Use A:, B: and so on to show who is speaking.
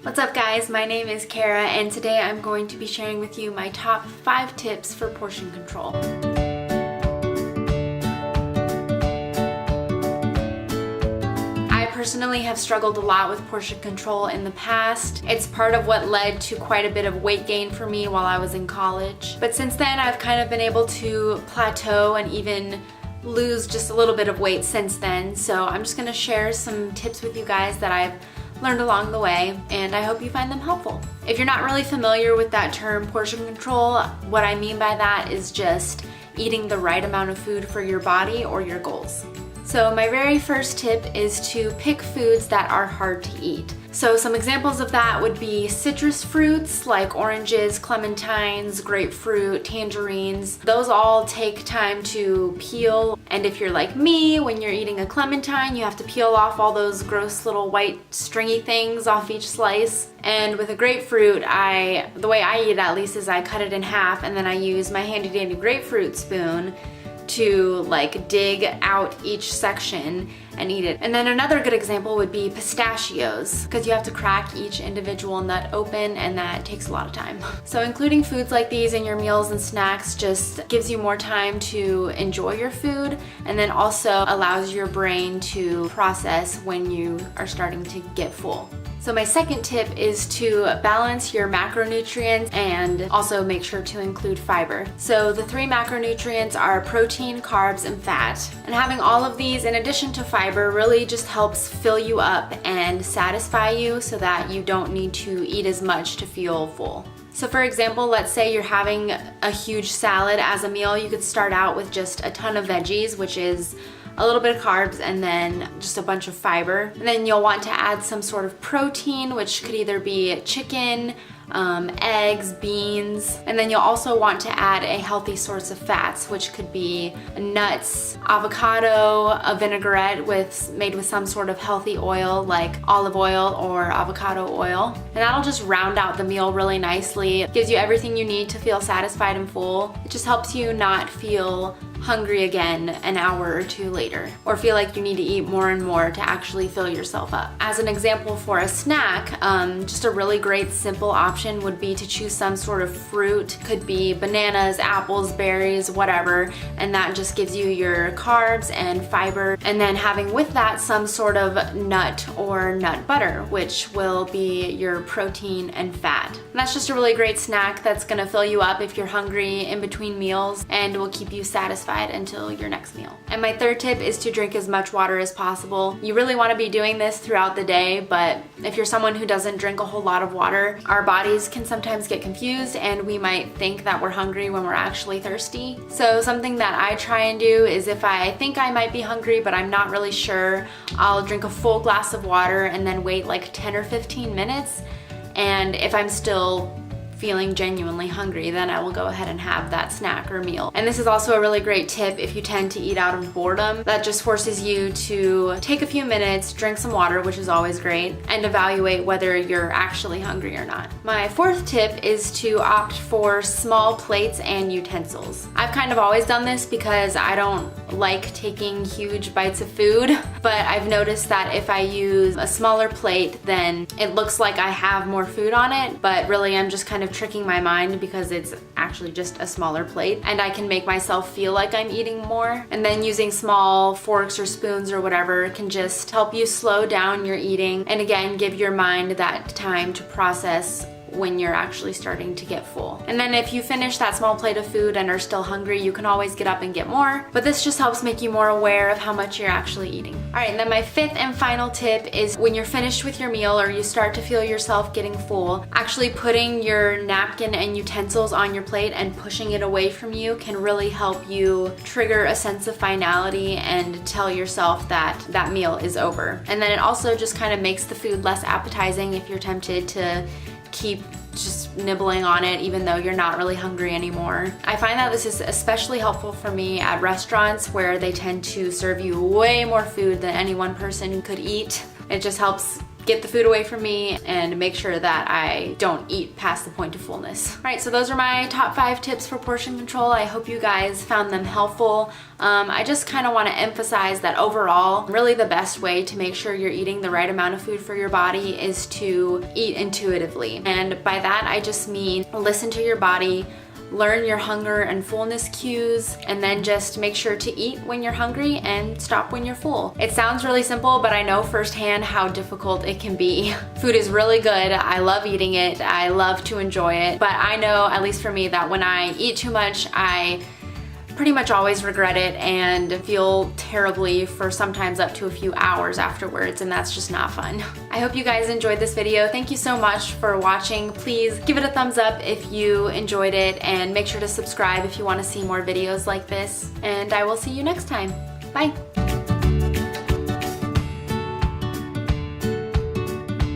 A: What's up guys, my name is Kara and today I'm going to be sharing with you my top 5 tips for portion control. I personally have struggled a lot with portion control in the past. It's part of what led to quite a bit of weight gain for me while I was in college. But since then I've kind of been able to plateau and even lose just a little bit of weight since then. So I'm just gonna share some tips with you guys that I've learned along the way, and I hope you find them helpful. If you're not really familiar with that term portion control, what I mean by that is just eating the right amount of food for your body or your goals. So my very first tip is to pick foods that are hard to eat. So some examples of that would be citrus fruits like oranges, clementines, grapefruit, tangerines. Those all take time to peel. And if you're like me, when you're eating a clementine, you have to peel off all those gross little white stringy things off each slice. And with a grapefruit, the way I eat it at least is I cut it in half and then I use my handy dandy grapefruit spoon to like dig out each section and eat it. And then another good example would be pistachios, because you have to crack each individual nut open and that takes a lot of time. So including foods like these in your meals and snacks just gives you more time to enjoy your food, and then also allows your brain to process when you are starting to get full. So my second tip is to balance your macronutrients and also make sure to include fiber. So the 3 macronutrients are protein, carbs, and fat. And having all of these in addition to fiber really just helps fill you up and satisfy you so that you don't need to eat as much to feel full. So for example, let's say you're having a huge salad as a meal. You could start out with just a ton of veggies, which is a little bit of carbs and then just a bunch of fiber. And then you'll want to add some sort of protein, which could either be chicken, eggs, beans, and then you'll also want to add a healthy source of fats, which could be nuts, avocado, a vinaigrette made with some sort of healthy oil like olive oil or avocado oil. And that'll just round out the meal really nicely. It gives you everything you need to feel satisfied and full. It just helps you not feel hungry again an hour or two later, or feel like you need to eat more and more to actually fill yourself up. As an example for a snack, just a really great simple option would be to choose some sort of fruit. Could be bananas, apples, berries, whatever, and that just gives you your carbs and fiber. And then having with that some sort of nut or nut butter, which will be your protein and fat. And that's just a really great snack that's gonna fill you up if you're hungry in between meals and will keep you satisfied until your next meal. And my third tip is to drink as much water as possible. You really want to be doing this throughout the day, but if you're someone who doesn't drink a whole lot of water, our bodies can sometimes get confused and we might think that we're hungry when we're actually thirsty. So something that I try and do is if I think I might be hungry but I'm not really sure, I'll drink a full glass of water and then wait like 10 or 15 minutes. And if I'm still feeling genuinely hungry, then I will go ahead and have that snack or meal. And this is also a really great tip if you tend to eat out of boredom. That just forces you to take a few minutes, drink some water, which is always great, and evaluate whether you're actually hungry or not. My fourth tip is to opt for small plates and utensils. I've kind of always done this because I don't like taking huge bites of food, but I've noticed that if I use a smaller plate, then it looks like I have more food on it, but really I'm just kind of tricking my mind because it's actually just a smaller plate and I can make myself feel like I'm eating more. And then using small forks or spoons or whatever can just help you slow down your eating and again give your mind that time to process when you're actually starting to get full. And then if you finish that small plate of food and are still hungry, you can always get up and get more, but this just helps make you more aware of how much you're actually eating. All right, and then my fifth and final tip is when you're finished with your meal or you start to feel yourself getting full, actually putting your napkin and utensils on your plate and pushing it away from you can really help you trigger a sense of finality and tell yourself that that meal is over. And then it also just kind of makes the food less appetizing if you're tempted to keep just nibbling on it even though you're not really hungry anymore. I find that this is especially helpful for me at restaurants where they tend to serve you way more food than any one person could eat. It just helps get the food away from me and make sure that I don't eat past the point of fullness. All right, so those are my top 5 tips for portion control. I hope you guys found them helpful. I just kind of want to emphasize that overall, really the best way to make sure you're eating the right amount of food for your body is to eat intuitively. And by that, I just mean listen to your body, learn your hunger and fullness cues, and then just make sure to eat when you're hungry and stop when you're full. It sounds really simple, but I know firsthand how difficult it can be. Food is really good. I love eating it. I love to enjoy it. But I know, at least for me, that when I eat too much, I pretty much always regret it and feel terribly for sometimes up to a few hours afterwards, and that's just not fun. I hope you guys enjoyed this video. Thank you so much for watching. Please give it a thumbs up if you enjoyed it, and make sure to subscribe if you want to see more videos like this, and I will see you next time. Bye!